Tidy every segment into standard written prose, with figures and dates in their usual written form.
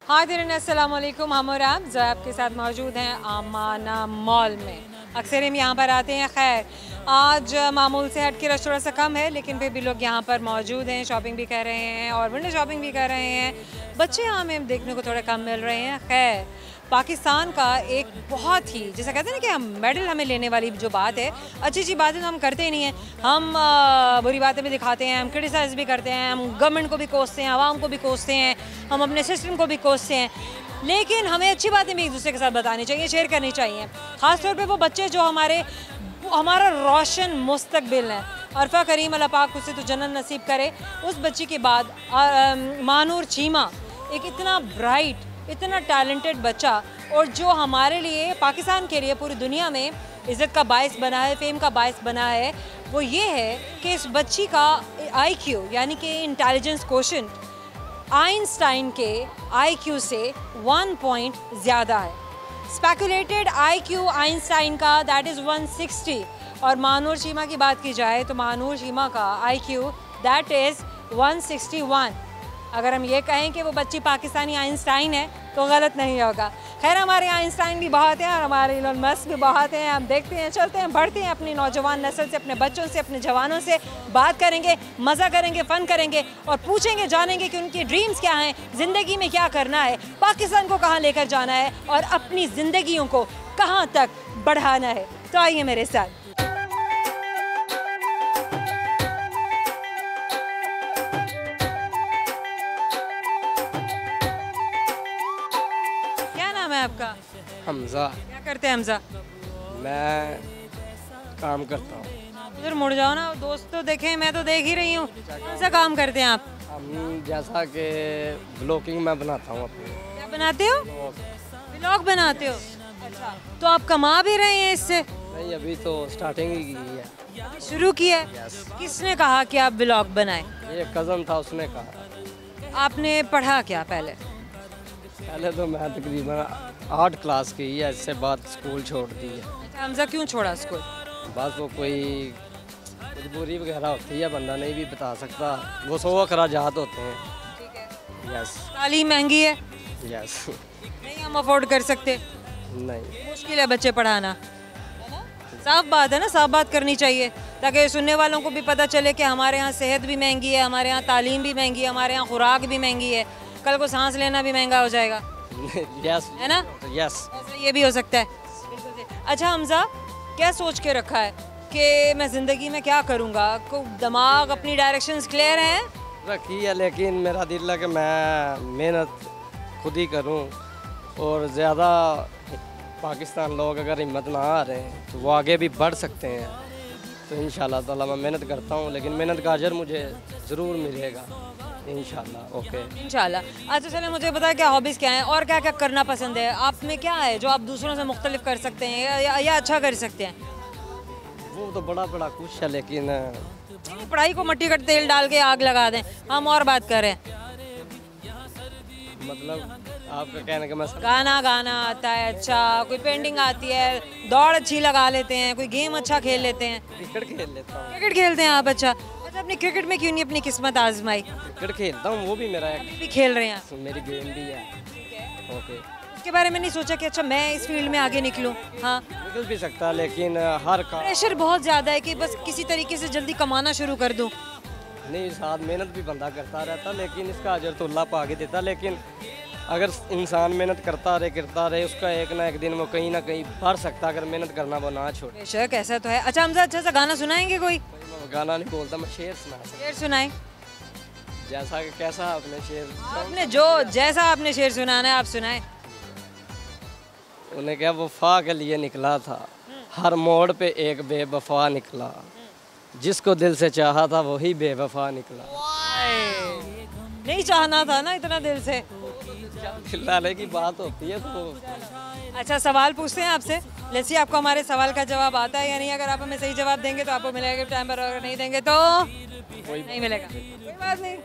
हाय दिरन, अस्सलाम वालेकुम। हम और आप ज़ैब के साथ मौजूद हैं आमाना मॉल में। अक्सर हम यहाँ पर आते हैं। खैर आज मामूल से हट के रश थोड़ा सा कम है, लेकिन फिर भी लोग यहाँ पर मौजूद हैं, शॉपिंग भी कर रहे हैं और विंडो शॉपिंग भी कर रहे हैं। बच्चे यहाँ हमें देखने को थोड़ा कम मिल रहे हैं। खैर पाकिस्तान का एक बहुत ही, जैसा कहते हैं ना कि हम मेडल हमें लेने वाली जो बात है, अच्छी अच्छी बातें तो हम करते ही नहीं हैं। हम बुरी बातें भी दिखाते हैं, हम क्रिटिसाइज़ भी करते हैं, हम गवर्नमेंट को भी कोसते हैं, आवाम को भी कोसते हैं, हम अपने सिस्टम को भी कोसते हैं। लेकिन हमें अच्छी बातें भी एक दूसरे के साथ बतानी चाहिए, शेयर करनी चाहिए। ख़ास तौर पे वो बच्चे जो हमारा रोशन मुस्तकबिल है। अरफा करीम अल्लाह पाक उसे तो जन्नत नसीब करे। उस बच्ची के बाद मानूर चीमा, एक इतना ब्राइट, इतना टैलेंटेड बच्चा, और जो हमारे लिए, पाकिस्तान के लिए, पूरी दुनिया में इज़्ज़त का बायस बना है, फेम का बायस बना है। वो ये है कि इस बच्ची का IQ यानी कि इंटेलिजेंस कोशेंट आइंस्टाइन के IQ से 1 पॉइंट ज़्यादा है। स्पेकुलेटेड IQ आइंस्टाइन का दैट इज़ 160, और मानूर शीमा की बात की जाए तो मानूर शीमा का IQ दैट इज़ 161। अगर हम ये कहें कि वो बच्ची पाकिस्तानी आइंस्टाइन है तो गलत नहीं होगा। खैर हमारे यहाँ आइंस्टाइन भी बहुत हैं और हमारे इलोन मस्क भी बहुत हैं। हम देखते हैं, चलते हैं, बढ़ते हैं अपनी नौजवान नस्ल से, अपने बच्चों से, अपने जवानों से बात करेंगे, मज़ा करेंगे, फ़न करेंगे और पूछेंगे, जानेंगे कि उनकी ड्रीम्स क्या हैं, ज़िंदगी में क्या करना है, पाकिस्तान को कहाँ लेकर जाना है और अपनी ज़िंदगियों को कहाँ तक बढ़ाना है। तो आइए मेरे साथ। आपका? हमजा। क्या करते हैं हमजा? मैं काम करता हूँ। इधर मुड़ जाओ ना, दोस्त तो देखें, मैं तो देख ही रही हूँ। कौन सा काम करते हैं आप? हम जैसा कि ब्लॉगिंग मैं बनाता हूँ अपनी। क्या बनाते हो? व्लॉग बनाते हो? अच्छा, तो आप कमा भी रहे हैं इससे? नहीं, अभी तो स्टार्टिंग ही की है। शुरू किया है? किसने कहा कि आप व्लॉग बनाएं? ये कज़न था, उसने कहा। आपने पढ़ा क्या पहले? पहले तो मैं तकरीबन 8 क्लास की है, इससे बाद स्कूल छोड़ दी है। अच्छा, हमजा क्यों छोड़ा स्कूल? बस वो कोई मजबूरी वगैरह होती है, बंदा नहीं भी बता सकता, वो 100 अखराजात होते हैं। ठीक है। यस। तालीम महंगी है? यस। नहीं हम अफोर्ड कर सकते? नहीं, मुश्किल है बच्चे पढ़ाना। साफ बात है ना, साफ बात करनी चाहिए ताकि सुनने वालों को भी पता चले कि हमारे यहाँ सेहत भी महंगी है, हमारे यहाँ तालीम भी महंगी है, हमारे यहाँ खुराक भी महंगी है, कल को सांस लेना भी महंगा हो जाएगा। यस, है ना? यस। ये भी हो सकता है। अच्छा हमजा, क्या सोच के रखा है कि मैं ज़िंदगी में क्या करूँगा? को दिमाग, अपनी डायरेक्शंस क्लियर हैं? रखी है, लेकिन मेरा दिल है कि मैं मेहनत खुद ही करूं, और ज़्यादा पाकिस्तान लोग अगर हिम्मत ना आ रहे हैं तो वो आगे भी बढ़ सकते हैं। तो इंशाल्लाह ताला मैं मेहनत करता हूं, लेकिन मेहनत का अजर मुझे ज़रूर मिलेगा इंशाल्लाह। ओके, इंशाल्लाह। अच्छा चले, मुझे बताया क्या हॉबीज़ क्या हैं और क्या क्या करना पसंद है? आप में क्या है जो आप दूसरों से मुख्तलिफ कर सकते हैं या अच्छा कर सकते हैं? वो तो बड़ा बड़ा कुछ है, लेकिन पढ़ाई को मिट्टी का तेल डाल के आग लगा दें। हम और बात करें, मतलब आपका कहने का मतलब गाना आता है अच्छा, कोई पेंटिंग आती है, दौड़ अच्छी लगा लेते हैं, कोई गेम अच्छा खेल लेते हैं? क्रिकेट खेल लेता हूँ। क्रिकेट खेलते हैं आप? अच्छा, अपनी क्रिकेट में क्यों नहीं अपनी किस्मत आजमाई? क्रिकेट खेलता हूँ, वो भी मेरा भी खेल रहे हैं? मेरी गेम भी है। ओके, उसके बारे में नहीं सोचा कि अच्छा मैं इस फील्ड में आगे निकलूं? हाँ, निकल भी सकता है, लेकिन हर काम प्रेशर बहुत ज़्यादा है कि बस किसी तरीके से जल्दी कमाना शुरू कर दूं। नहीं, साथ मेहनत भी बंदा करता रहता, लेकिन इसका अजर तो अल्लाह पाक ही देता। लेकिन अगर इंसान मेहनत करता रहे, उसका एक ना एक दिन वो कहीं ना कहीं बढ़ सकता, अगर मेहनत करना वो ना छोड़े। बेशक, ऐसा तो है। अच्छा हमजा, अच्छा सा गाना सुनाएंगे कोई? मैं गाना नहीं बोलता, मैं शेर सुना सकता। शेर सुनाएं। जैसा कि कैसा आपने शेर? आपने जो जैसा आपने शेर सुनाना है आप सुनाएं। उन्हें क्या वफा के लिए निकला था, हर मोड़ पे एक बेवफा निकला, जिसको दिल से चाहा था वही बेवफा निकला। नहीं चाहना था ना इतना दिल से? खिलाने की बात होती है तो। अच्छा, सवाल पूछते हैं आपसे, लेट्स सी आपको हमारे सवाल का जवाब आता है या नहीं। अगर आप हमें सही जवाब देंगे तो आपको मिलेगा टाइम पर, अगर नहीं देंगे तो नहीं मिलेगा। कोई बात नहीं,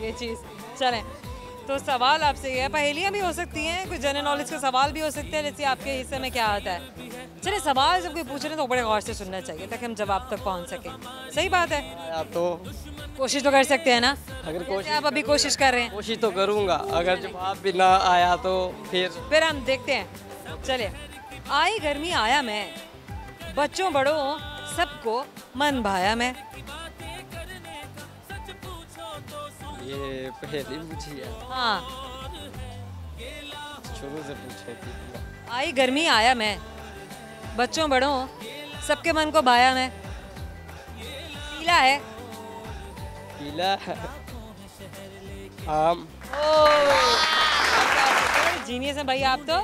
ये चीज़ चलें। तो सवाल आपसे ये है, पहेलियाँ भी हो सकती हैं, कुछ जनरल नॉलेज के सवाल भी हो सकते हैं। लेट्स सी आपके हिस्से में क्या आता है। चलिए, सवाल जब कोई पूछ रहे हैं तो बड़े गौर से सुनना चाहिए ताकि हम जवाब तक पहुँच सकें। सही बात है। तो कोशिश तो कर सकते हैं ना, अगर जैसे आप अभी कोशिश कर रहे हैं। कोशिश तो करूँगा, अगर जवाब भी ना आया तो फिर हम देखते हैं। चलिए, आई गर्मी आया मैं, बच्चों बड़ों सबको मन भाया मैं। ये पहली पूछी है, हाँ, शुरू से पूछे थी। आई गर्मी आया मैं, बच्चों बड़ों सबके मन को भाया मैं। पीला है। पीला है, आम। जीनियस हैं भाई आप तो।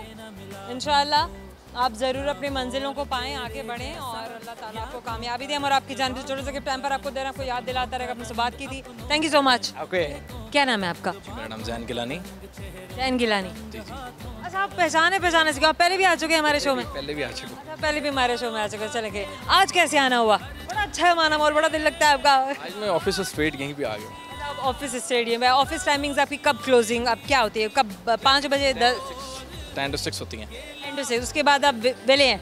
इंशाल्लाह आप ज़रूर अपनी मंजिलों को पाएं, आगे बढ़ें और अल्लाह ताला आपको कामयाबी दे। और आपकी जान से छोटे से टाइम पर आपको देना, आपको याद दिलाता रहेगा, अपने से बात की थी। Thank you so much. Okay, क्या नाम है आपका? मेरा नाम जैन गिलानी। जैन गिलानी। जी जी, अच्छा, आप पहचाने से, आप पहले भी आ चुके हैं हमारे शो में? पहले भी आ चुका हूँ। अच्छा, पहले भी हमारे शो में आ चुके हैं। चले गए, आज कैसे आना हुआ? बड़ा अच्छा है माना और बड़ा दिल लगता है आपका। आज मैं ऑफिस से स्ट्रेट यहीं पे आ गया। आप ऑफिस स्टेडियम है, ऑफिस टाइमिंग्स आपकी कब क्लोजिंग, अब क्या होती है, कब 5 बजे 10 to 6 होती हैं। 10 to 6, उसके बाद आप वेले हैं?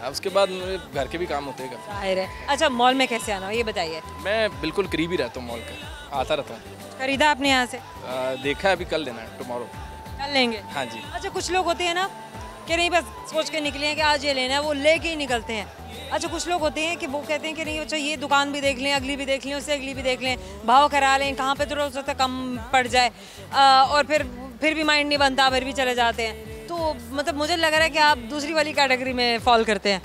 उसके बाद मेरे घर के भी काम होते हैं। जाहिर है। अच्छा, मॉल में कैसे आना हो ये बताइए। मैं बिल्कुल करीब ही रहता हूँ मॉल के, आता रहता हूँ। खरीदा आपने यहाँ से? देखा है, अभी कल देना है, टुमारो। कल लेंगे? हाँ जी। अच्छा, कुछ लोग होते हैं ना कि नहीं बस सोच के निकले हैं कि आज ये लेना है, वो लेके ही निकलते हैं। अच्छा, कुछ लोग होते हैं कि वो कहते हैं कि नहीं अच्छा ये दुकान भी देख लें, अगली भी देख लें, उससे अगली भी देख लें, भाव करा लें, कहाँ पे तो हो सकता है कम पड़ जाए, और फिर भी माइंड नहीं बनता, फिर भी चले जाते हैं। तो मतलब मुझे लग रहा है कि आप दूसरी वाली कैटेगरी में फॉल करते हैं।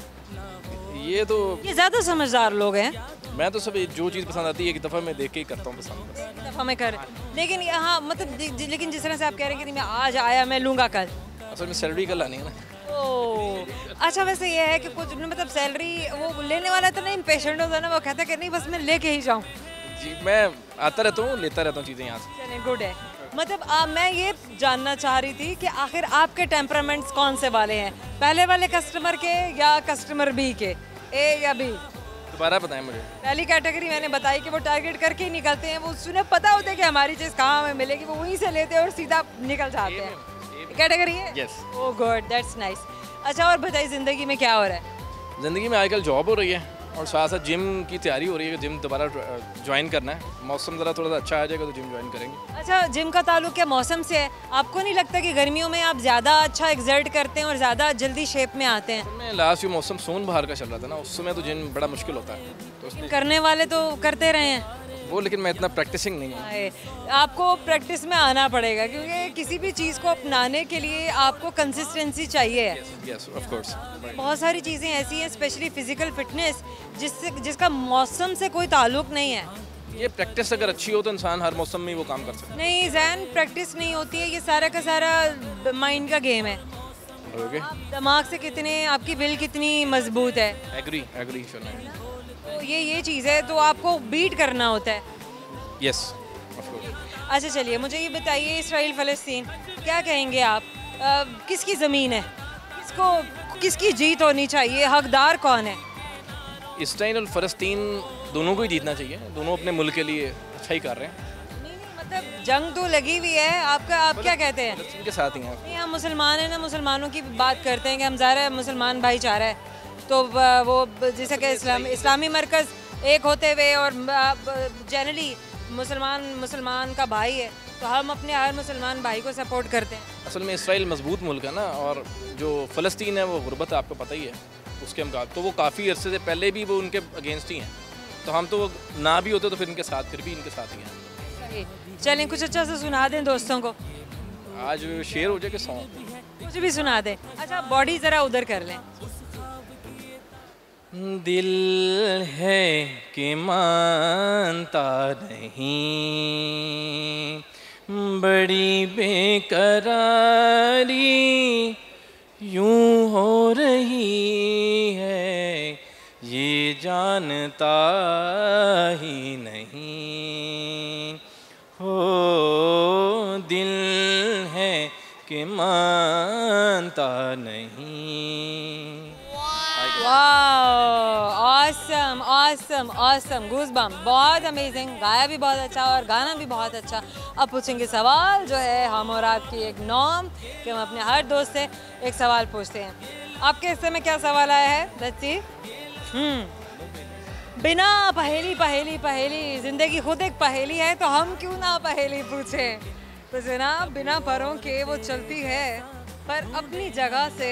ये तो ये ज़्यादा समझदार लोग हैं। मैं तो सब जो चीज़ पसंद आती है एक दफ़ा मैं देख के ही करता हूँ पसंद बस। एक दफ़ा में कर, लेकिन यहाँ मतलब लेकिन जिस तरह से आप कह रहे हैं कि नहीं मैं आज आया मैं लूँगा कल। असल में सैलरी कल आनी है ना। ओह, अच्छा, वैसे ये है कि कुछ मतलब सैलरी वो लेने वाला तो नहीं इम्पेशेंट होता ना, वो कहता है कि नहीं बस मैं लेके ही जाऊँ। जी, मैं आता रहता हूँ, लेता रहता हूँ चीज़ें यहाँ से। चलिए, गुड है। मतलब मैं ये जानना चाह रही थी कि आखिर आपके टेम्परामेंट्स कौन से वाले हैं, पहले वाले कस्टमर के या कस्टमर बी के, ए या बी? दोबारा बताएं मुझे। पहली कैटेगरी मैंने बताई कि वो टारगेट करके ही निकलते हैं, वो उन्हें पता होता है कि हमारी चीज़ कहाँ हमें मिलेगी, वो वहीं से लेते हैं और सीधा निकल जाते हैं। कैटेगरी है? Yes. Oh good, that's nice. अच्छा, और बताइए ज़िंदगी में क्या हो रहा है? ज़िंदगी में आजकल जॉब हो रही है और साथ साथ जिम की तैयारी हो रही है, जिम दोबारा ज्वाइन करना है। मौसम ज़रा थोड़ा सा अच्छा आ जाएगा तो जिम ज्वाइन करेंगे। अच्छा, जिम का ताल्लुक क्या मौसम से है? आपको नहीं लगता कि गर्मियों में आप ज़्यादा अच्छा एक्सर्ट करते हैं और ज़्यादा जल्दी शेप में आते हैं? मैं लास्ट ये मौसम सोन बहार का चल रहा था ना, उस समय तो जिम बड़ा मुश्किल होता है तो इसलिए करने वाले तो करते रहे हैं वो, लेकिन मैं इतना प्रैक्टिसिंग नहीं हूँ। आए, आपको प्रैक्टिस में आना पड़ेगा क्योंकि किसी भी चीज़ को अपनाने के लिए आपको कंसिस्टेंसी चाहिए। Yes, of course. बहुत सारी चीज़ें ऐसी हैं, स्पेशली फिजिकल फिटनेस, जिसका मौसम से कोई ताल्लुक नहीं है। ये प्रैक्टिस अगर अच्छी हो तो इंसान हर मौसम में वो काम कर सकता नहीं जैन, प्रैक्टिस नहीं होती है, ये सारा का सारा माइंड का गेम है। है। ओके, आप दिमाग से कितने, आपकी विल कितनी मजबूत है, एग्री सुना। तो ये चीज़ है, तो आपको बीट करना होता है। Yes, of course. अच्छा, चलिए मुझे ये बताइए, इसराइल फ़लस्तीन क्या कहेंगे आप? किसकी ज़मीन है, किसकी जीत होनी चाहिए, हकदार कौन है? इसराइल और फ़लस्तीन दोनों को ही जीतना चाहिए, दोनों अपने मुल्क के लिए अच्छा ही कर रहे हैं। नहीं, मतलब जंग तो लगी हुई है, आप क्या कहते हैं? फ़लस्तीन के साथ ही हैं। नहीं, हम मुसलमान हैं ना, मुसलमानों की बात करते हैं कि हम ज़ाहिर है मुसलमान भाईचारा है, तो वो जैसे कि इस्लामी मरकज़ एक होते हुए और जनरली मुसलमान का भाई है, तो हम अपने हर मुसलमान भाई को सपोर्ट करते हैं। असल में इसराइल मजबूत मुल्क है ना, और जो फ़लस्तीन है वो गुर्बत है, आपको पता ही है उसके हम तो वो काफ़ी अरसे से पहले भी वो उनके अगेंस्ट ही हैं, तो हम तो ना भी होते तो फिर इनके साथ, फिर भी इनके साथ ही हैं। सही। चलें, कुछ अच्छा से सुना दें दोस्तों को। आज शेर हो जाए कि सॉन्ग कुछ भी सुना दें। अच्छा, बॉडी ज़रा उधर कर लें। दिल है कि मानता नहीं, बड़ी बेकरारी यूं हो रही है, ये जानता ही नहीं। हो दिल है कि मानता नहीं। ऑसम ऑसम ऑसम, गूज़बम्प, बहुत अमेजिंग, गाया भी बहुत अच्छा और गाना भी बहुत अच्छा। अब पूछेंगे सवाल, जो है हम और आपकी एक नॉर्म कि हम अपने हर दोस्त से एक सवाल पूछते हैं। आपके हिस्से में क्या सवाल आया है? Let's see. बिना पहेली पहेली पहेली, जिंदगी खुद एक पहेली है, तो हम क्यों ना पहेली पूछें। तो जनाब बिना परों के वो चलती है पर अपनी जगह से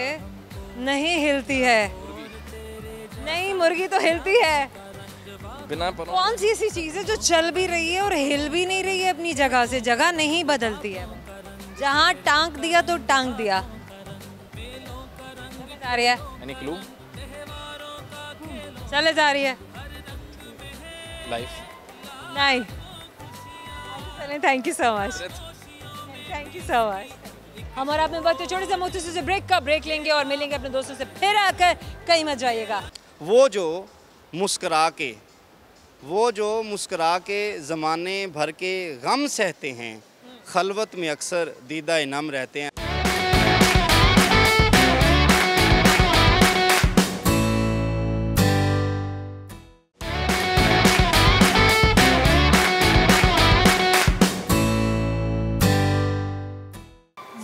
नहीं हिलती है। नहीं, मुर्गी तो हिलती है। बिना परों कौन सी ऐसी चीज़ है जो चल भी रही है और हिल भी नहीं रही है अपनी जगह से, जगह नहीं बदलती है। जहाँ टांग दिया तो टांग दिया। जा रही है, एनी क्लू? चले जा रही है। लाइफ। नहीं, चलें, thank you so much, thank you so much. हम और आपने बहुत छोटे से मोटे से ब्रेक का ब्रेक लेंगे और मिलेंगे अपने दोस्तों से फिर आकर। कहीं मत जाइएगा। वो जो मुस्करा के ज़माने भर के गम सहते हैं, खलवत में अक्सर दीदा इनाम रहते हैं।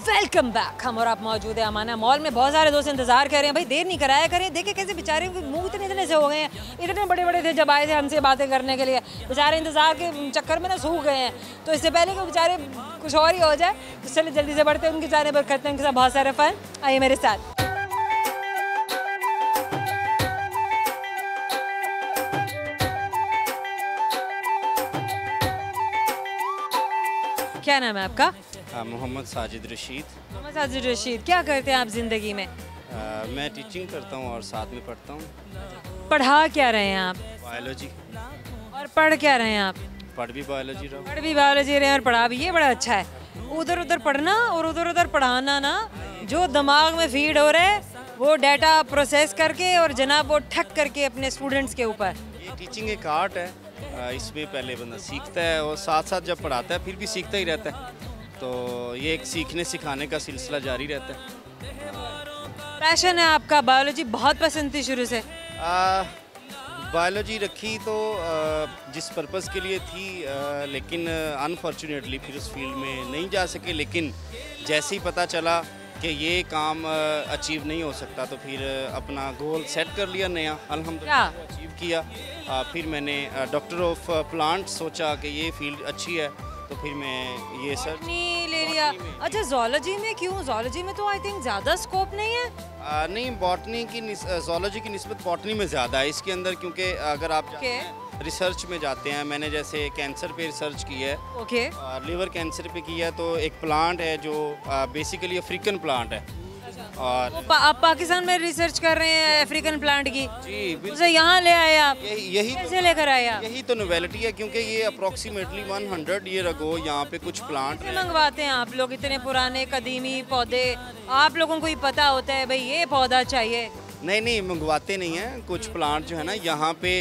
Welcome back. हम और आप मौजूद है अमाना मॉल में। बहुत सारे दोस्त इंतजार कर रहे हैं, भाई देर नहीं कराया करें। देखे कैसे बेचारे मुंह इतने इतने से हो गए हैं, इतने बड़े बड़े थे जब आए थे हमसे बातें करने के लिए। बेचारे इंतजार के चक्कर में ना सूख गए हैं। तो इससे पहले कि बेचारे कुछ और ही हो जाए, तो चलिए जल्दी से बढ़ते हैं उनके जाने पर, करते हैं उनके साथ बहुत सारे फन। आइए मेरे साथ। क्या नाम है आपका? मोहम्मद साजिद रशीद। मोहम्मद साजिद रशीद, क्या करते हैं आप जिंदगी में? मैं टीचिंग करता हूँ और साथ में पढ़ता हूँ। पढ़ा क्या रहे हैं आप? बायोलॉजी। और पढ़ क्या रहे हैं आप? पढ़ भी बायोलॉजी रहा हूँ। पढ़ भी बायोलॉजी रहे हैं और पढ़ा भी, ये बड़ा अच्छा है। उधर उधर पढ़ना और उधर उधर पढ़ाना ना, जो दिमाग में फीड हो रहा है वो डाटा प्रोसेस करके और जनाब वो ठक करके अपने स्टूडेंट्स के ऊपर। ये टीचिंग एक आर्ट है, इसमें पहले बंदा सीखता है और साथ साथ जब पढ़ाता है फिर भी सीखता ही रहता है। तो ये एक सीखने सिखाने का सिलसिला जारी रहता है। पैशन है आपका, बायोलॉजी बहुत पसंद थी शुरू से? बायोलॉजी रखी तो जिस पर्पज़ के लिए थी, लेकिन अनफॉर्चुनेटली फिर उस फील्ड में नहीं जा सके। लेकिन जैसे ही पता चला कि ये काम अचीव नहीं हो सकता, तो फिर अपना गोल सेट कर लिया नया, अल्हम्दुलिल्लाह अचीव किया। फिर मैंने डॉक्टर ऑफ प्लांट सोचा कि ये फील्ड अच्छी है, तो फिर मैं ये सर ले लिया। अच्छा, ज़ूलॉजी में क्यों? ज़ूलॉजी में तो आई थिंक ज़्यादा स्कोप नहीं है। नहीं, बॉटनी की ज़ूलॉजी की निस्बत बॉटनी में ज़्यादा है इसके अंदर, क्योंकि अगर आप रिसर्च में जाते हैं, मैंने जैसे कैंसर पे रिसर्च की है और लिवर कैंसर पे की है। तो एक प्लांट है जो बेसिकली अफ्रीकन प्लांट है और आप पाकिस्तान में रिसर्च कर रहे हैं अफ्रीकन प्लांट की? जी बिल्कुल। यहाँ ले आए आप? यही कैसे लेकर आए आप? यही तो नोवेलिटी है, क्योंकि ये अप्रोक्सीमेटली 100 ईयर अगो यहाँ पे कुछ प्लांट मंगवाते हैं आप लोग, इतने पुराने कदीमी पौधे आप लोगों को ही पता होता है भाई ये पौधा चाहिए? नहीं, मंगवाते नहीं हैं। कुछ प्लांट जो है ना यहाँ पे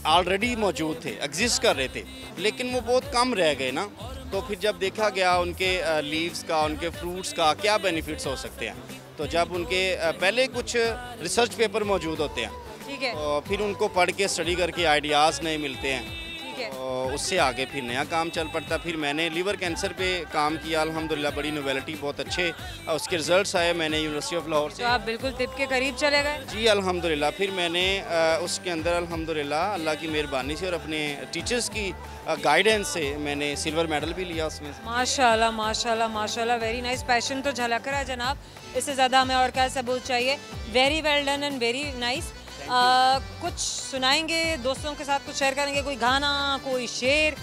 ऑलरेडी मौजूद थे, एग्जिस्ट कर रहे थे, लेकिन वो बहुत कम रह गए ना। तो फिर जब देखा गया उनके लीव्स का, उनके फ्रूट्स का क्या बेनिफिट्स हो सकते हैं, तो जब उनके पहले कुछ रिसर्च पेपर मौजूद होते हैं, ठीक है, तो फिर उनको पढ़ के स्टडी करके आइडियाज़ नए मिलते हैं, ठीक है, तो उससे आगे फिर नया काम चल पड़ता। फिर मैंने लिवर कैंसर पे काम किया, अल्हम्दुलिल्लाह बड़ी नोवेलिटी, बहुत अच्छे उसके रिजल्ट्स आए। मैंने यूनिवर्सिटी ऑफ लाहौर से, तो आप बिल्कुल टिप के करीब चले गए। जी अल्हम्दुलिल्लाह। फिर मैंने उसके अंदर अल्हम्दुलिल्लाह अल्लाह की मेहरबानी से और अपने टीचर्स की गाइडेंस से मैंने सिल्वर मेडल भी लिया उसमें। माशाल्लाह माशाल्लाह माशाल्लाह, वेरी नाइस। पैशन तो झलक रहा है जनाब, इससे ज़्यादा हमें और क्या सबूत चाहिए। Very well done and very nice. कुछ सुनाएंगे दोस्तों के साथ, कुछ शेयर करेंगे, कोई गाना, कोई शेर?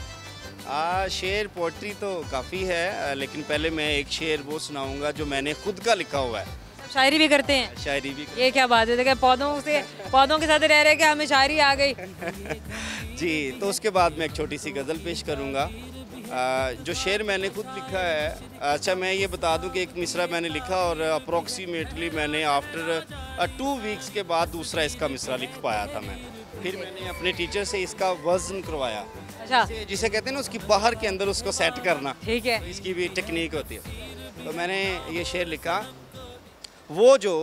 शेर पोइट्री तो काफ़ी है, लेकिन पहले मैं एक शेर वो सुनाऊंगा जो मैंने खुद का लिखा हुआ है। शायरी भी करते हैं? शायरी भी। ये क्या बात है, देखिए पौधों के साथ रह रहे कि हमें शायरी आ गई। जी, तो उसके बाद मैं एक छोटी सी गज़ल पेश करूँगा। जो शेर मैंने खुद लिखा है, अच्छा मैं ये बता दूं कि एक मिसरा मैंने लिखा और अप्रॉक्सीमेटली मैंने आफ्टर 2 वीक्स के बाद दूसरा इसका मिसरा लिख पाया था मैं। फिर मैंने अपने टीचर से इसका वज़न करवाया। अच्छा, जिसे कहते हैं ना उसकी बाहर के अंदर उसको सेट करना, ठीक है, इसकी भी टेक्निक होती है। तो मैंने ये शेर लिखा, वो जो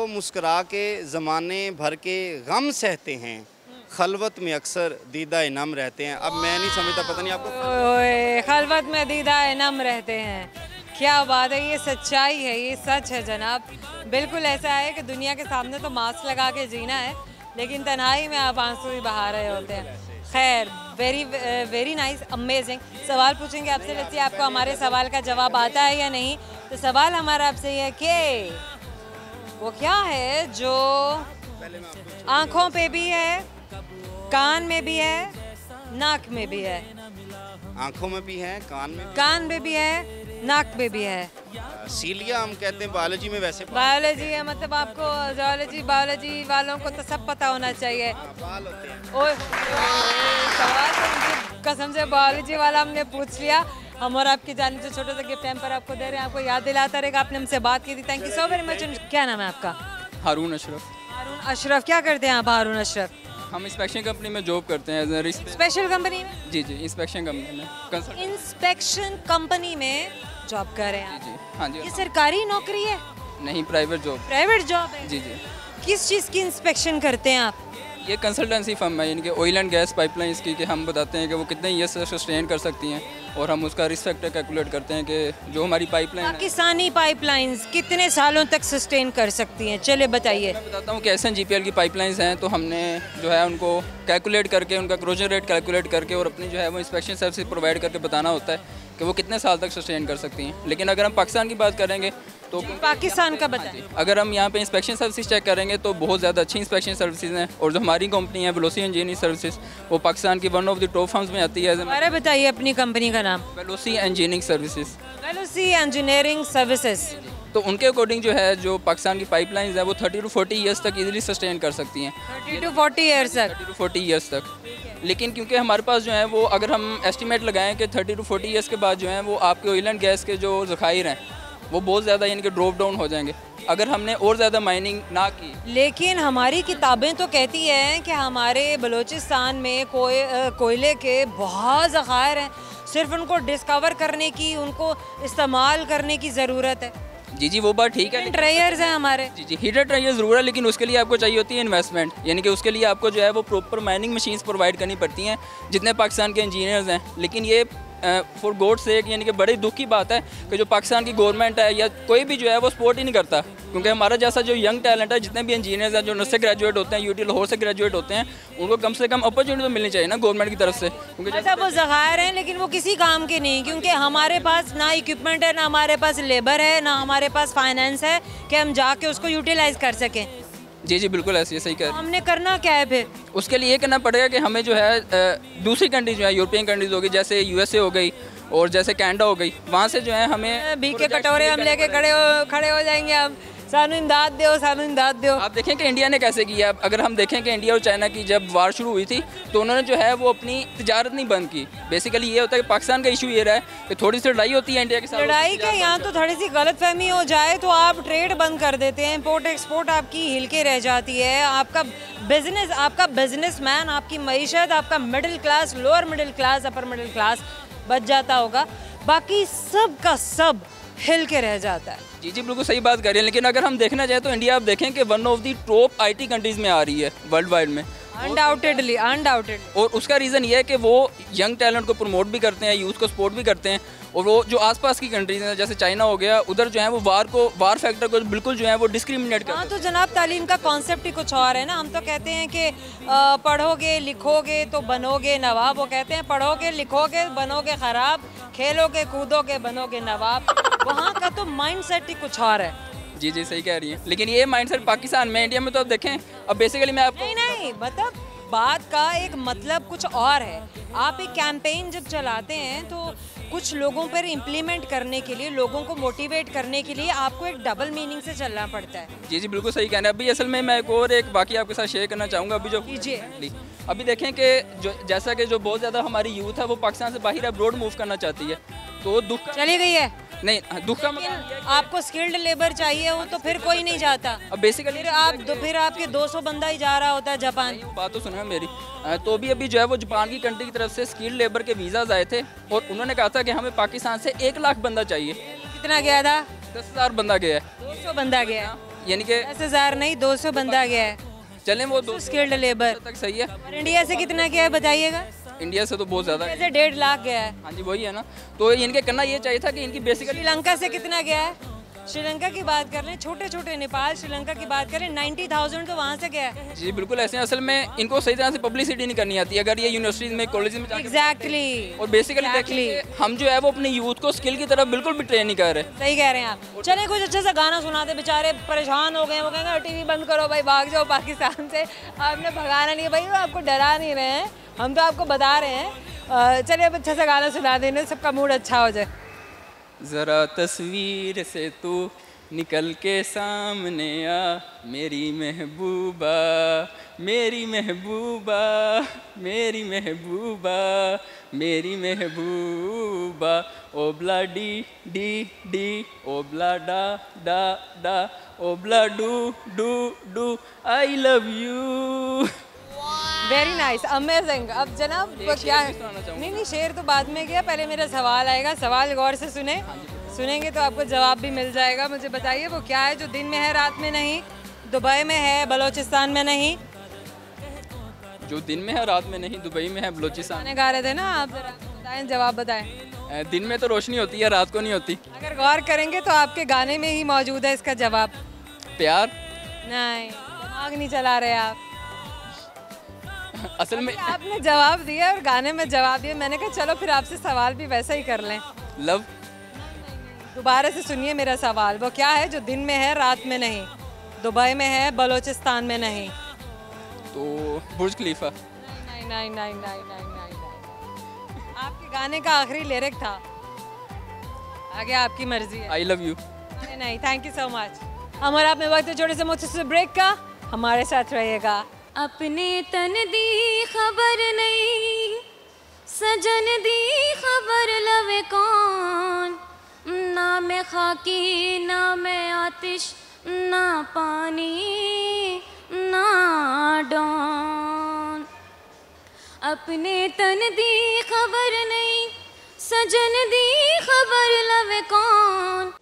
मुस्करा के ज़माने भर के गम सहते हैं, खलवत में अक्सर दीदा इनाम रहते हैं। अब मैं नहीं समझता, पता नहीं आपको। ओए, खलवत में दीदा इनाम रहते हैं, क्या बात है, ये सच्चाई है, ये सच है जनाब। बिल्कुल ऐसा है कि दुनिया के सामने तो मास्क लगा के जीना है, लेकिन तन्हाई में आप आंसू ही बहा रहे होते हैं। खैर, वेरी नाइस, अमेजिंग। सवाल पूछेंगे आपसे, लेट्स आपको हमारे सवाल का जवाब आता है या नहीं। तो सवाल हमारा आपसे ये है कि वो क्या है जो आँखों पे भी है, कान में भी है, नाक में भी है? आंखों में भी है, कान में भी है, नाक में भी है। सीलिया हम कहते हैं बायोलॉजी में, वैसे बायोलॉजी है, मतलब आपको जूलॉजी बायोलॉजी वालों को तो सब पता होना चाहिए। बाल होते हैं। ओए सवाल तो मुझे कसम से बायोलॉजी वाला हमने पूछ लिया। हम और आपकी जाने से छोटा सा गिफ्ट टाइम पर आपको दे रहे हैं, आपको याद दिलाता रहेगा आपने हमसे बात की थी। Thank you so very much. क्या नाम है आपका? हारून अशरफ। हारून अशरफ, क्या करते हैं आप हारून अशरफ? हम इंस्पेक्शन कंपनी में जॉब करते हैं। स्पेशल कंपनी में? जी जी, इंस्पेक्शन कंपनी में कंसल्टेंट। इंस्पेक्शन कंपनी में जॉब कर रहे हैं जी आप? जी, हाँ जी। ये सरकारी नौकरी है? नहीं, प्राइवेट जॉब। प्राइवेट जॉब है? जी जी। किस चीज़ की इंस्पेक्शन करते हैं आप? ये कंसल्टेंसी फर्म है, यानी कि ऑयल एंड गैस पाइपलाइंस की, कि हम बताते हैं कि वो कितने ईयर से सस्टेन कर सकती हैं, और हम उसका रिस्क फैक्टर कैलकुलेट करते हैं कि जो हमारी पाइपलाइन है। पाकिस्तानी पाइपलाइंस कितने सालों तक सस्टेन कर सकती हैं? चले बताइए। मैं बताता हूँ कि SNGPL की पाइपलाइंस हैं, तो हमने जो है उनको कैलकुलेट करके, उनका क्रोजन रेट कैलकुलेट करके, और अपनी जो है वो इंस्पेक्शन सर्विस प्रोवाइड करके बताना होता है कि वो कितने साल तक सस्टेन कर सकती हैं। लेकिन अगर हम पाकिस्तान की बात करेंगे तो पाकिस्तान का बताइए। अगर हम यहाँ पे इंस्पेक्शन सर्विसेज चेक करेंगे तो बहुत ज़्यादा अच्छी इंस्पेक्शन सर्विसेज हैं, और जो हमारी कंपनी है वेलोसी इंजीनियरिंग सर्विसेज, वो पाकिस्तान की one of the top firms में आती है। अरे बताइए अपनी कंपनी का नाम। Velosi engineering services. Velosi engineering services. तो उनके अकॉर्डिंग जो है, जो पाकिस्तान की पाइपलाइंस है वो 30 to 40 ईयर्स तक इजीली सस्टेन कर सकती हैं। 30 to 40 ईयर्स तक? 30 to 40 ईयर्स तक। लेकिन क्योंकि हमारे पास जो है वो, अगर हम एस्टिमेट लगाएं कि 30 to 40 ईयर्स के बाद जो है वो आपके ऑयल एंड गैस के जो ज़खायर हैं वो बहुत ज़्यादा, यानी कि ड्रॉप डाउन हो जाएंगे अगर हमने और ज़्यादा माइनिंग ना की। लेकिन हमारी किताबें तो कहती हैं कि हमारे बलूचिस्तान में कोयले के बहुत ज़खायर हैं, सिर्फ उनको डिस्कवर करने की, उनको इस्तेमाल करने की ज़रूरत है। जी जी, वो बात ठीक है। ट्रायर्स हैं हमारे। जी जी, हीटर ट्रायर ज़रूर है, लेकिन उसके लिए आपको चाहिए होती है इन्वेस्टमेंट, यानी कि उसके लिए आपको जो है वो प्रॉपर माइनिंग मशीन्स प्रोवाइड करनी पड़ती हैं, जितने पाकिस्तान के इंजीनियर्स हैं। लेकिन ये फॉर गॉड सेक, यानी कि बड़ी दुख की बात है कि जो पाकिस्तान की गवर्नमेंट है या कोई भी जो है वो सपोर्ट ही नहीं करता, क्योंकि हमारा जैसा जो यंग टैलेंट है, जितने भी इंजीनियर्स हैं जो नर्स से ग्रेजुएट होते हैं, UT लाहौर से ग्रेजुएट होते हैं, उनको कम से कम अपॉर्चुनिटी तो मिलनी चाहिए ना गवर्नमेंट की तरफ से। क्योंकि मतलब वो ज़खायर हैं लेकिन वो किसी काम के नहीं, क्योंकि हमारे पास ना इक्विपमेंट है, ना हमारे पास लेबर है, ना हमारे पास फाइनेंस है कि हम जाके उसको यूटिलाइज कर सकें। जी जी, बिल्कुल ऐसे सही कह रहे हैं। हमने करना क्या है फिर? उसके लिए ये करना पड़ेगा कि हमें जो है दूसरी कंट्रीज जो है, यूरोपियन कंट्रीज हो गई, जैसे USA हो गई और जैसे कनाडा हो गई, वहाँ से जो है हमें भी के कटोरे हम लेके खड़े हो जाएंगे हम, सानू इमदाद दो, सानू इमदाद दो। आप देखें कि इंडिया ने कैसे किया। अगर हम देखें कि इंडिया और चाइना की जब वार शुरू हुई थी तो उन्होंने जो है वो अपनी तिजारत नहीं बंद की। बेसिकली ये होता है कि पाकिस्तान का इशू ये रहा है कि थोड़ी सी लड़ाई होती है इंडिया के साथ। लड़ाई क्या, यहाँ तो थोड़ी सी गलतफहमी हो जाए तो आप ट्रेड बंद कर देते हैं, इम्पोर्ट एक्सपोर्ट आपकी हिल के रह जाती है, आपका बिजनेसमैन, आपकी मईशत, आपका middle class, lower middle class, upper middle class बच जाता होगा, बाकी सब का सब हिल के रह जाता है। जी जी, बिल्कुल सही बात कर रहे हैं। लेकिन अगर हम देखना चाहें तो इंडिया आप देखें कि one of the top IT countries में आ रही है वर्ल्ड वाइड में, अनडाउटेडली। और उसका रीज़न ये है कि वो यंग टैलेंट को प्रमोट भी करते हैं, यूथ को सपोर्ट भी करते हैं, और वो जो आसपास की कंट्रीज हैं जैसे चाइना हो गया, उधर जो है वो वार फैक्टर को बिल्कुल जो है वो डिस्क्रिमिनेट करते हैं। हाँ, तो जनाब तालीम का कॉन्सेप्ट ही कुछ और है ना। हम तो कहते हैं कि पढ़ोगे लिखोगे तो बनोगे नवाब, वो कहते हैं पढ़ोगे लिखोगे बनोगे ख़राब, खेलोगे कूदोगे बनोगे नवाब। वहाँ का तो माइंड सेट ही कुछ और है। जी जी, सही कह रही हैं। लेकिन ये माइंडसेट पाकिस्तान में, इंडिया में तो आप देखें, अब बेसिकली मैं आपको नहीं मतलब बात का एक मतलब कुछ और है। आप एक कैंपेन जब चलाते हैं तो कुछ लोगों पर इम्प्लीमेंट करने के लिए, लोगों को मोटिवेट करने के लिए आपको एक डबल मीनिंग से चलना पड़ता है। जी जी, बिल्कुल सही कहना है। अभी असल में मैं एक और एक वाक़या आपके साथ शेयर करना चाहूँगा। अभी जो कीजिए। अभी देखें कि जो जैसा कि जो बहुत ज़्यादा हमारी यूथ है वो पाकिस्तान से बाहर अब्रॉड मूव करना चाहती है, तो दुख चली गई है। नहीं, दुख का आपको स्किल्ड लेबर चाहिए हो तो फिर कोई नहीं जाता। अब बेसिकली फिर आपके 200 बंदा ही जा रहा होता है जापान। बात तो सुना मेरी। तो अभी जो है वो जापान की कंट्री की तरफ से स्किल्ड लेबर के वीज़ाज आए थे, और उन्होंने कहा था कि हमें पाकिस्तान से 1 लाख बंदा चाहिए। कितना गया था? 10,000 बंदा गया है। 200 बंदा गया है, यानी कि 10,000 नहीं 200 बंदा गया है। चलें वो 200 स्किल्ड लेबर तक सही है। और इंडिया से कितना गया है बताइएगा? इंडिया से तो बहुत ज़्यादा, जैसे 1.5 लाख गया है। हाँ जी, वही है ना। तो इनके करना ये चाहिए था कि इनकी बेसिकली श्रीलंका से कितना गया है? श्रीलंका की बात कर लें, छोटे छोटे नेपाल, श्रीलंका की बात करें, 90,000 तो वहाँ से गया है। जी बिल्कुल ऐसे हैं। असल में इनको सही तरह से पब्लिसिटी नहीं करनी आती अगर ये यूनिवर्सिटीज़ में कॉलेज में जाके एग्जैक्टली। और बेसिकली देखेंगे हम जो है वो अपने यूथ को स्किल की तरफ बिल्कुल भी ट्रेन नहीं कर रहे। सही कह रहे हैं आप। चले कुछ अच्छा सा गाना सुनाते, बेचारे परेशान हो गए, वो कहेंगे टीवी बंद करो भाई, भाग जाओ पाकिस्तान से, आपने भगाना नहीं है भाई, वो आपको डरा नहीं रहे हैं, हम तो आपको बता रहे हैं। चलिए अब अच्छा सा गाना सुना देने, सबका मूड अच्छा हो जाए। ज़रा तस्वीर से तू निकल के सामने आ, मेरी महबूबा, मेरी महबूबा, मेरी महबूबा, मेरी महबूबा, obla di di di, obla da da da, obla du du du, I love you. Very nice, amazing. अब जनाब क्या है, नहीं शेर तो बाद में गया, पहले मेरा सवाल आएगा, सवाल गौर से सुने, सुनेंगे तो आपको जवाब भी मिल जाएगा। मुझे बताइए वो क्या है जो दिन में है रात में नहीं, दुबई में है बलोचिस्तान में नहीं? जो दिन में है रात में नहीं, दुबई में है बलोचिस्तान। गाने गा रहे थे ना आप, जरा बताएं, जवाब बताएं। दिन में तो रोशनी होती है, रात को नहीं होती। अगर गौर करेंगे तो आपके गाने में ही मौजूद है इसका जवाब। प्यार नहीं, दिमाग नहीं चला रहे आप। असल में आपने जवाब दिया और गाने में जवाब दिया, मैंने कहा चलो फिर आपसे सवाल भी वैसा ही कर लें। लव। दोबारा से सुनिए मेरा सवाल, वो क्या है जो दिन में है रात में नहीं, दुबई में है बलोचिस्तान में नहीं? तो बुर्ज खलीफा। नहीं नहीं नहीं नहीं नहीं नहीं नहीं, आपके गाने का आखिरी लिरिक था, आगे आपकी मर्जी है। आई लव यू। नहीं नहीं, थैंक यू सो मच। हमारा आपने वक्त छोटे से मुझसे ब्रेक का, हमारे साथ रहिएगा। अपने तन दी खबर नहीं, सजन दी खबर लवे कौन, ना मैं खाकी ना मैं आतिश, ना पानी ना डॉन। अपने तन दी खबर नहीं, सजन दी खबर लवे कौन।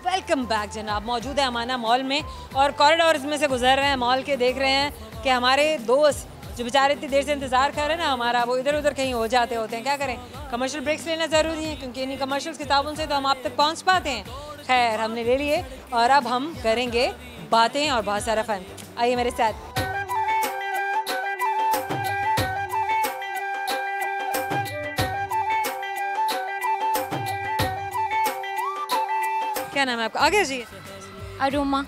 वेलकम बैक जनाब, मौजूद है अमाना मॉल में और कॉरिडोर्स में से गुजर रहे हैं, मॉल के देख रहे हैं कि हमारे दोस्त जो बेचारे इतनी देर से इंतज़ार कर रहे हैं ना हमारा, वो इधर उधर कहीं हो जाते होते हैं। क्या करें, कमर्शियल ब्रेक्स लेना ज़रूरी है क्योंकि इन्हीं कमर्शियल्स किताबों से तो हम आप तक पहुंच पाते हैं। खैर हमने ले लिए और अब हम करेंगे बातें और बहुत सारा फन। आइए मेरे साथ। क्या नाम है आपका? आगे जी। अरोमा।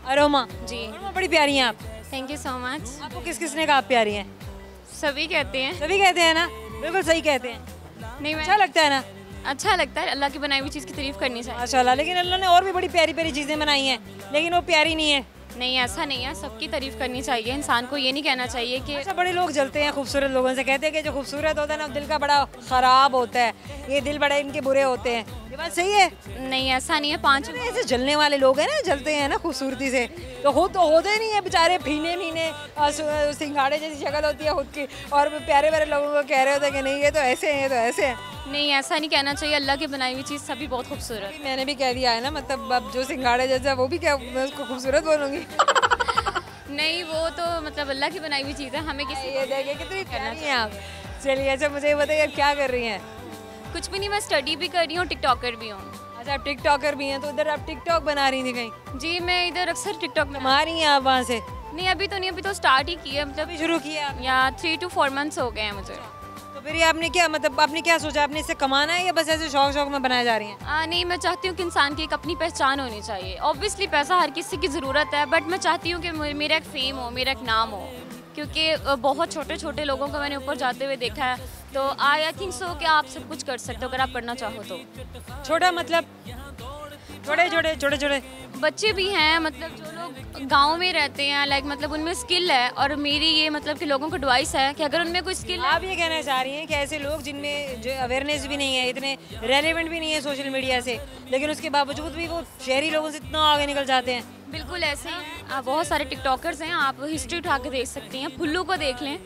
अरोमा जी। अरोमा बड़ी प्यारी हैं आप। Thank you so much. आपको किस किसने कहा आप प्यारी हैं? सभी कहते हैं। सभी कहते हैं ना, बिल्कुल सही कहते हैं। नहीं, मैं अच्छा लगता है ना? अच्छा लगता है, अल्लाह की बनाई हुई चीज़ की तारीफ करनी चाहिए। माशाल्लाह, लेकिन अल्लाह ने और भी बड़ी प्यारी प्यारी चीज़ें बनाई हैं, लेकिन वो प्यारी नहीं है। नहीं ऐसा नहीं है, सबकी तारीफ करनी चाहिए, इंसान को ये नहीं कहना चाहिए कि अच्छा, बड़े लोग जलते हैं खूबसूरत लोगों से, कहते हैं कि जो खूबसूरत होता है ना दिल का बड़ा ख़राब होता है, ये दिल बड़े इनके बुरे होते हैं। ये बात सही है? नहीं ऐसा नहीं है। 5 ऐसे जलने वाले लोग हैं ना, जलते हैं ना खूबसूरती से, तो होते नहीं है बेचारे, फीने सिंगाड़े जैसी शक्ल होती है खुद की, और प्यारे प्यारे लोगों को कह रहे होते हैं कि नहीं ये तो ऐसे हैं, ये तो ऐसे हैं। नहीं ऐसा नहीं कहना चाहिए, अल्लाह की बनाई हुई चीज़ सभी बहुत खूबसूरत है। मैंने भी कह दिया है ना, मतलब अब जो सिंगाड़े जैसा वो भी क्या मैं उसको खूबसूरत बोलूँगी? नहीं वो तो मतलब अल्लाह की बनाई हुई चीज़ है, हमें किसी ये देखिए कितनी प्यारी हैं आप। चलिए अच्छा मुझे ये बताइए आप क्या कर रही हैं? कुछ भी नहीं, मैं स्टडी भी कर रही हूँ, टिकटॉकर भी हूँ। अच्छा आप टिकटॉकर भी हैं, तो उधर आप टिकटॉक बना रही थी कहीं? जी मैं इधर अक्सर टिकटॉक में। कमा रही हैं आप वहाँ से? नहीं अभी तो नहीं, अभी तो स्टार्ट ही किया, मतलब अभी शुरू किया आप? या 3 to 4 months हो गए हैं मुझे। तो फिर ये आपने क्या मतलब आपने क्या सोचा, आपने इससे कमाना है या बस ऐसे शौक शौक में बनाए जा रही हैं? नहीं मैं चाहती हूँ कि इंसान की एक अपनी पहचान होनी चाहिए। ऑब्वियसली पैसा हर किसी की ज़रूरत है, बट मैं चाहती हूँ कि मेरा एक फेम हो, मेरा एक नाम हो, क्योंकि बहुत छोटे छोटे लोगों को मैंने ऊपर जाते हुए देखा है। तो आई थिंक सो कि आप सब कुछ कर सकते हो अगर आप पढ़ना चाहो तो। छोटा मतलब छोटे छोटे छोटे छोटे बच्चे भी हैं, मतलब जो लोग गांव में रहते हैं, लाइक मतलब उनमें स्किल है, और मेरी ये मतलब कि लोगों को एडवाइस है कि अगर उनमें कोई स्किल है। आप ये कहना चाह रही हैं कि ऐसे लोग जिनमें जो अवेयरनेस भी नहीं है, इतने रेलेवेंट भी नहीं है सोशल मीडिया से, लेकिन उसके बावजूद भी वो शहरी लोगों से इतना आगे निकल जाते हैं? बिल्कुल ऐसे ही हैं। बहुत सारे टिकटॉकर्स हैं, आप हिस्ट्री उठा के देख सकती हैं, फुल्लू को देख लें।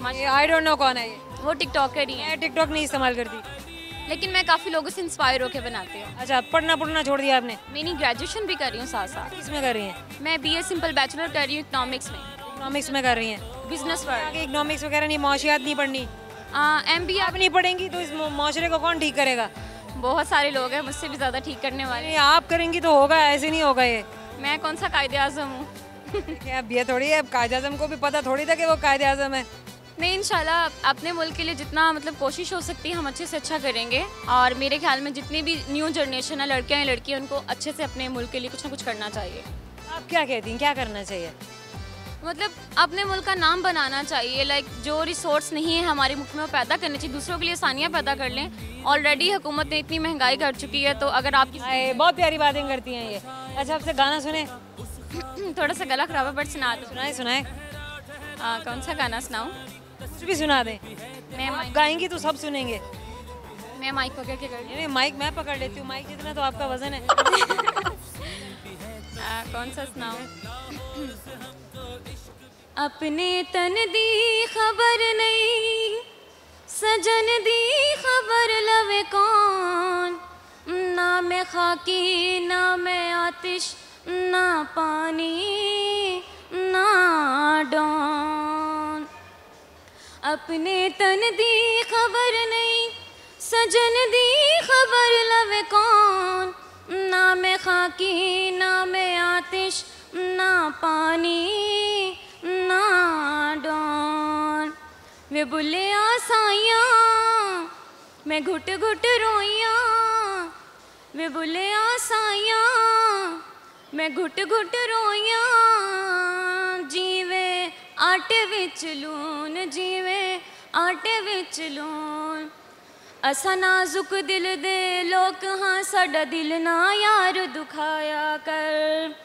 आई डोंट नो कौन है ये, वो टिकटॉकर ही है, मैं टिकटॉक नहीं इस्तेमाल करती। लेकिन मैं काफ़ी लोगों से इंस्पायर होकर बनाती हूँ। अच्छा, पढ़ना छोड़ दिया आपने? मैंने ग्रेजुएशन भी कर रही हूँ साथ साथ। किस में कर रही हैं? मैं BA सिंपल बैचलर कर रही हूँ इकोनॉमिक्स में। इकोनॉमिक्स में कर रही हैं? Business world. आगे इकोनॉमिक्स वगैरह नहीं, माशियात नहीं पढ़नी? MBA आप नहीं पढ़ेंगी तो इस माशरे को कौन ठीक करेगा? बहुत सारे लोग हैं मुझसे भी ज़्यादा ठीक करने वाले। नहीं, आप करेंगी तो होगा, ऐसे नहीं होगा ये। मैं कौन सा कायदे आज़म हूँ? अब ये थोड़ी है, कायदे आज़म को भी पता थोड़ी था कि वो कायदे आज़म है। नहीं, इंशाल्लाह अपने मुल्क के लिए जितना मतलब कोशिश हो सकती है हम अच्छे से अच्छा करेंगे। और मेरे ख्याल में जितनी भी न्यू जनरेशन है, लड़कियाँ हैं लड़कियाँ, उनको अच्छे से अपने मुल्क के लिए कुछ ना कुछ करना चाहिए। आप क्या कहती हैं, क्या करना चाहिए? मतलब अपने मुल्क का नाम बनाना चाहिए। लाइक जो रिसोर्स नहीं है हमारे मुल्क में वो पैदा करने चाहिए, दूसरों के लिए आसानियाँ पैदा कर लें। ऑलरेडी हुकूमत ने इतनी महंगाई कर चुकी है, तो अगर आप बहुत प्यारी बातें करती हैं ये। अच्छा, आपसे गाना सुने? थोड़ा सा गला खराब है बट सुना दो। सुनाए। कौन सा गाना सुनाऊँ? कुछ भी सुना दें। मैं गाएंगी तो सब सुनेंगे। मैं माइक पकड़ के कर नहीं, माइक मैं पकड़ लेती हूँ, माइक जितना तो आपका वजन है। कौन सा सुनाऊँ? अपने तन दी खबर नहीं, सजन दी खबर लवे कौन, ना मैं खाकी ना मैं आतिश, ना पानी ना डॉन। अपने तन दी खबर नहीं, सजन दी खबर लवे कौन, ना मैं खाकी ना मैं आतिश, ना पानी ना डॉन। वे बुले आसाइयाँ मैं घुट घुट रोइयाँ, वे बुले आसाइयाँ मैं घुट घुट रोइयाँ। जीवे आटे विच लून, जीवे आटे विच लून। असा नाजुक दिल दे लोग हाँ, साडा दिल ना यार दुखाया कर।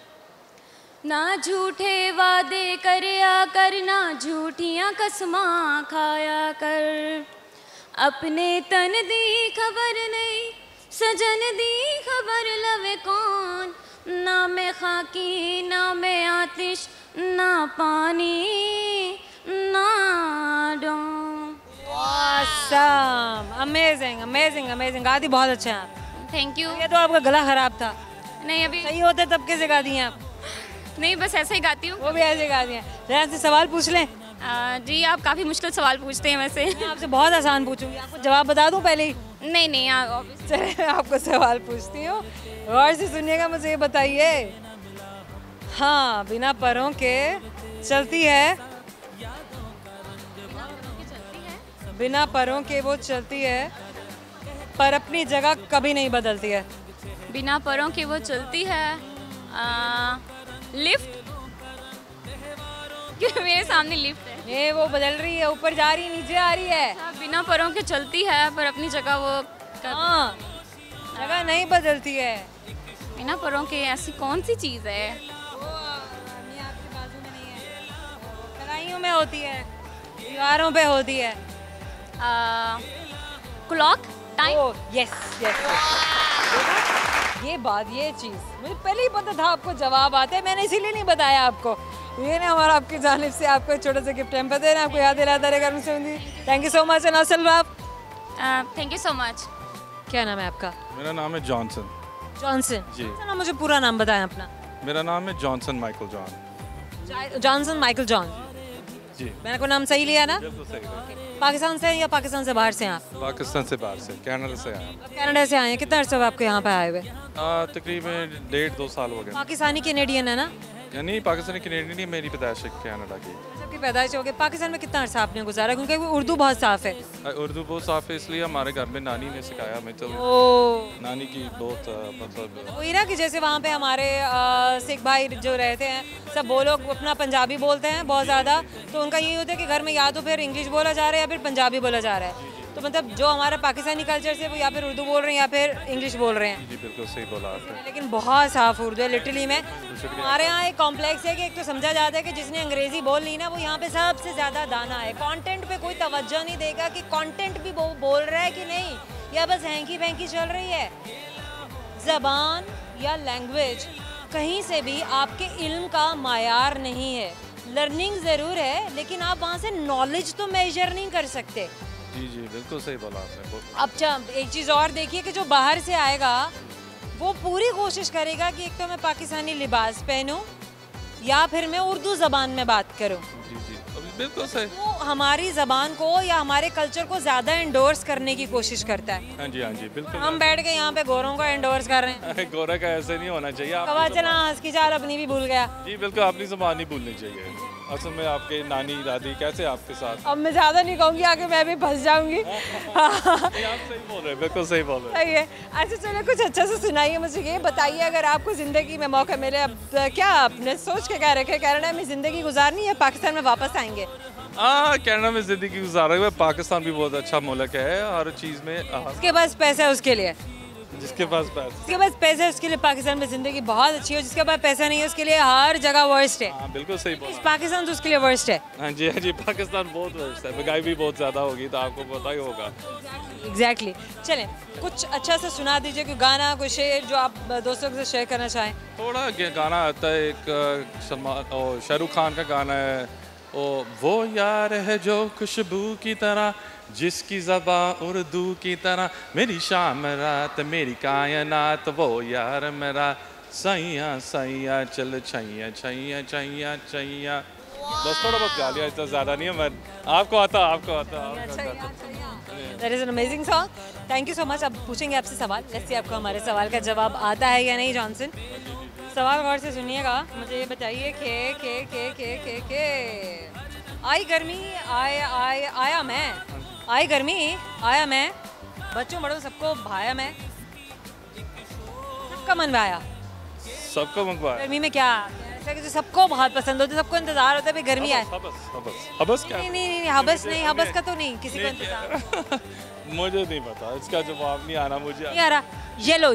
ना झूठे वादे करया कर, ना झूठियाँ कसमां खाया कर। अपने तन दी खबर नहीं, सजन दी खबर लवे कौन, ना मैं खाकी ना मैं आतिश, ना पानी ना डॉन। Awesome, amazing, amazing, amazing। गाती बहुत अच्छा है आप। Thank you. ये तो आपका गला खराब था। नहीं अभी सही होते तब कैसे गा दी हैं आप? नहीं, बस ऐसे ही गाती हूँ। वो भी ऐसे गा दिए। जरा से सवाल पूछ लें? जी आप काफ़ी मुश्किल सवाल पूछते हैं वैसे। मैं आपसे बहुत आसान पूछूंगी, आपको जवाब बता दूं पहले ही? नहीं आप चलिए मैं आपको सवाल पूछती हूँ, गौर से सुनिएगा, मुझे ये बताइए। हाँ, बिना पैरों के चलती है, बिना पैरों के वो चलती है, पर अपनी जगह कभी नहीं बदलती है। बिना पैरों के वो चलती है। लिफ्ट। क्योंकि मेरे सामने लिफ्ट है। ये वो बदल रही है, ऊपर जा रही है, नीचे आ रही है। बिना पैरों के चलती है पर अपनी जगह वो हाँ, जगह नहीं बदलती है। बिना पैरों के ऐसी कौन सी चीज़ है? वो आपके बाजू में नहीं है, कलाइयों में होती है, दीवारों पे होती है। Clock, time. Yes yes. ये बात, ये चीज़ मुझे पहले ही पता था आपको जवाब आता है, मैंने इसीलिए नहीं बताया आपको। ये ना हमारा आपकी जानिब से आपको एक छोटा सा गिफ्ट हम दे रहे हैं, आपको याद दिलाता रहेगा। थैंक यू सो मच असल बाप। Thank you so much. क्या नाम है आपका? मेरा नाम है जॉनसन। जॉनसन जी। ना, मुझे पूरा नाम बताएं अपना। मेरा नाम है Johnson Michael John. Johnson Michael John ji. मैंने कोई नाम सही लिया ना? बिल्कुल सही। पाकिस्तान से या पाकिस्तान से बाहर से हैं आप? पाकिस्तान से बाहर से, कनाडा से आया। कनाडा से आए हैं। कितना अर्सा हुआ आपको यहाँ पे आए हुए? तकरीबन 1.5-2 साल हो गए। पाकिस्तानी कैनेडियन है ना? नहीं, पाकिस्तानी कैनेडियन नहीं, मेरी पैदाइश है कनाडा की। सबकी पैदाइश हो गई। पाकिस्तान में कितना अर्सा आपने गुजारा? क्योंकि उर्दू बहुत साफ है। उर्दू बहुत साफ है, इसलिए हमारे घर में नानी ने सिखाया हमें। तो ओ, नानी की बहुत मतलब वही ना कि जैसे वहाँ पे हमारे सिख भाई जो रहते हैं सब, वो लोग अपना पंजाबी बोलते हैं बहुत ज़्यादा, तो उनका यही होता है कि घर में या तो फिर इंग्लिश बोला जा रहा है या फिर पंजाबी बोला जा रहा है। तो मतलब जो हमारा पाकिस्तानी कल्चर से वो या फिर उर्दू बोल रहे हैं या फिर इंग्लिश बोल रहे हैं। जी बिल्कुल सही बोला आपने। लेकिन बहुत साफ उर्दू है लिटरली में। हमारे यहाँ एक कॉम्प्लेक्स है कि एक तो समझा जाता है कि जिसने अंग्रेज़ी बोल ली ना वो यहाँ पे सबसे ज़्यादा दाना है। कंटेंट पे कोई तवज्जो नहीं देगा कि कंटेंट भी वो बोल रहा है कि नहीं, या बस हैंकी वैंकी चल रही है। ज़बान या लैंग्वेज कहीं से भी आपके इल्म का मायार नहीं है। लर्निंग ज़रूर है लेकिन आप वहाँ से नॉलेज तो मेजर नहीं कर सकते। जी जी बिल्कुल सही बोला आपने। अब एक चीज़ और देखिए कि जो बाहर से आएगा वो पूरी कोशिश करेगा कि एक तो मैं पाकिस्तानी लिबास पहनूं या फिर मैं उर्दू ज़बान में बात करूं। जी जी बिल्कुल सही। वो हमारी ज़बान को या हमारे कल्चर को ज़्यादा एंडोर्स करने की कोशिश करता है। हाँ जी बिल्कुल। हम बैठ के यहाँ पे गोरों को एंडोर्स कर रहे हैं। गोरा का ऐसे नहीं होना चाहिए। कवा चला हंस की चाल अपनी भी भूल गया। जी बिल्कुल, अपनी ज़बान नहीं भूलनी चाहिए। असल में आपके नानी दादी कैसे आपके साथ? अब मैं ज़्यादा नहीं कहूँगी, आगे मैं भी फंस जाऊँगी। आप सही बोल रहे हैं, बिल्कुल सही बोल रहे हैं। सही है। अच्छा चलो कुछ अच्छा से सुनाइए मुझे, ये बताइए अगर आपको ज़िंदगी में मौका मिले, अब क्या आपने सोच के क्या रखे कनाडा में ज़िंदगी गुजारनी है, पाकिस्तान में वापस आएंगे? हाँ, कनाडा में ज़िंदगी गुजारा। पाकिस्तान भी बहुत अच्छा मुल्क है हर चीज़ में। जिसके पास पैसा है उसके लिए, जिसके पास पैसा है उसके लिए पाकिस्तान में ज़िंदगी बहुत अच्छी है। जिसके पास पैसा नहीं है उसके लिए हर जगह वर्स्ट है। हाँ बिल्कुल सही बोला। पाकिस्तान तो उसके लिए वर्स्ट है। हाँ जी पाकिस्तान बहुत वर्स्ट है। महंगाई भी बहुत ज़्यादा होगी तो आपको पता ही होगा। एग्जैक्टली। चलें कुछ अच्छा सा सुना दीजिए, कोई गाना, कोई शेर जो आप दोस्तों के साथ शेयर करना चाहें। थोड़ा गाना आता है, एक शाहरुख खान का गाना है, वो यार है जो खुशबू की तरह, जिसकी ज़बान उर्दू की तरह, मेरी शाम रात मेरी कायनात, वो यार मेरा सैया सैया चल छैया छैया छैया छैया। बस थोड़ा बहुत गा लिया, इतना ज़्यादा नहीं है। मैं आपको आता। That is an amazing song. Thank you so much. अब पूछेंगे आपसे सवाल, जैसे आपको हमारे सवाल का जवाब आता है या नहीं। जॉनसन, सवाल गौर से सुनिएगा। मुझे ये बताइए के आई गर्मी आया मैं, आई गर्मी आया मैं, बच्चों बड़ों सबको भाया मैं, सबका मन भाया। सबको मंगवाया। गर्मी में क्या ऐसा कि जो सबको बहुत पसंद होता है, सबको इंतजार होता है भाई गर्मी आए। हबस क्या? नहीं हबस का तो नहीं, किसी को इंतजार। मुझे नहीं पता, इसका जवाब नहीं आना मुझे। नहीं आ रहा। येलो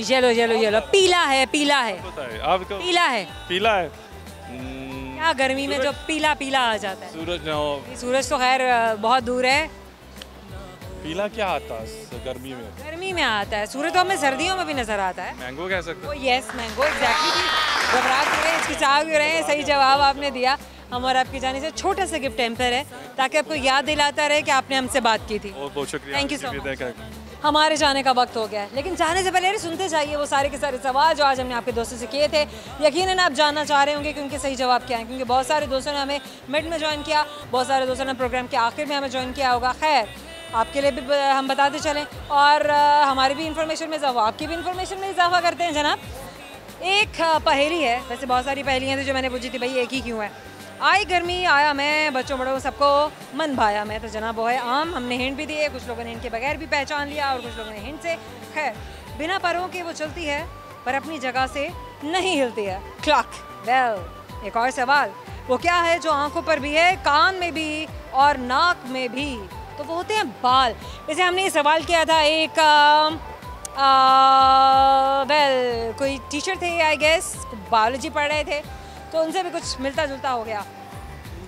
पीला है आपको पीला है क्या गर्मी में जो पीला आ जाता है? सूरज ना हो। सूरज तो खैर बहुत दूर है। पीला क्या आता है गर्मी में आता है सूरज, तो हमें सर्दियों में भी नजर आता है। मैंगो कह सकते हैं। Yes mango, exactly. घबरा क्यों रहे हैं, हिचकिचा क्यों रहे हैं? सही जवाब आपने दिया। हम और आपकी जाने से छोटा सा गिफ्ट टेम्पर है ताकि आपको याद दिलाता रहे कि आपने हमसे बात की थी। बहुत शुक्रिया। Thank you so much. हमारे जाने का वक्त हो गया है, लेकिन जाने से पहले सुनते जाइए वो सारे के सारे सवाल जो आज हमने आपके दोस्तों से किए थे। यकीनन आप जानना चाह रहे होंगे कि उनके सही जवाब क्या हैं, क्योंकि बहुत सारे दोस्तों ने हमें मिड में ज्वाइन किया, बहुत सारे दोस्तों ने प्रोग्राम के आखिर में हमें ज्वाइन किया होगा। खैर आपके लिए भी हम बताते चलें और हमारी भी इंफॉर्मेशन में इजाफा, आपकी भी इंफॉर्मेशन में इजाफा करते हैं जनाब। एक पहेली है, वैसे बहुत सारी पहेलियाँ थी जो मैंने पूछी थी भाई एक ही क्यों है। आई गर्मी आया मैं, बच्चों बड़ों सबको मन भाया मैं, तो जनाब वो है आम। हमने हिंट भी दिए, कुछ लोगों ने हिंट के बगैर भी पहचान लिया और कुछ लोगों ने हिंट से। खैर बिना परों के वो चलती है पर अपनी जगह से नहीं हिलती है, क्लॉक। वेल एक और सवाल, वो क्या है जो आंखों पर भी है, कान में भी और नाक में भी? तो वो होते हैं बाल। जैसे हमने ये सवाल किया था एक वेल कोई टीचर थे आई गेस, बायोलॉजी पढ़ रहे थे, तो उनसे भी कुछ मिलता जुलता हो गया।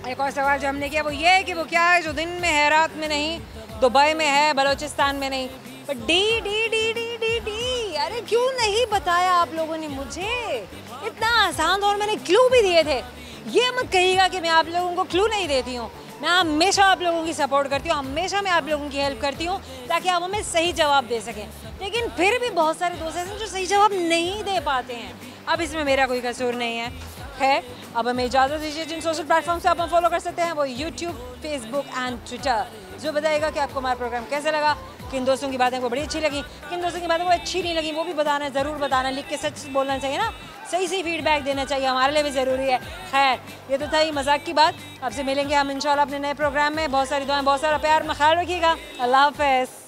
एक और सवाल जो हमने किया वो ये है कि वो क्या है जो दिन में है रात में नहीं, दुबई में है बलोचिस्तान में नहीं। पर D di di di di D अरे क्यों नहीं बताया आप लोगों ने मुझे? इतना आसान और मैंने क्लू भी दिए थे। ये मत कहिएगा कि मैं आप लोगों को क्लू नहीं देती हूँ। मैं हमेशा आप लोगों की सपोर्ट करती हूँ, हमेशा मैं आप लोगों की हेल्प करती हूँ ताकि आप हमें सही जवाब दे सकें। लेकिन फिर भी बहुत सारे दोस्त ऐसे हैं जो सही जवाब नहीं दे पाते हैं। अब इसमें मेरा कोई कसूर नहीं है। खैर अब हमें इजाज़त दीजिए। जिन सोशल प्लेटफॉर्म से आप हम फॉलो कर सकते हैं वो यूट्यूब, फेसबुक एंड ट्विटर। जो बताएगा कि आपको हमारा प्रोग्राम कैसा लगा, किन दोस्तों की बातें को बड़ी अच्छी लगी, किन दोस्तों की बातें को अच्छी नहीं लगी, वो भी बताना, ज़रूर बताना। लिख के सच बोलना चाहिए ना, सही फीडबैक देना चाहिए, हमारे लिए भी ज़रूरी है। खैर ये तो था ही मजाक की बात। आपसे मिलेंगे हम इंशाल्लाह अपने नए प्रोग्राम में। बहुत सारी दुआएं, बहुत सारा प्यार में ख्याल रखिएगा। अल्लाह हाफ़िज़।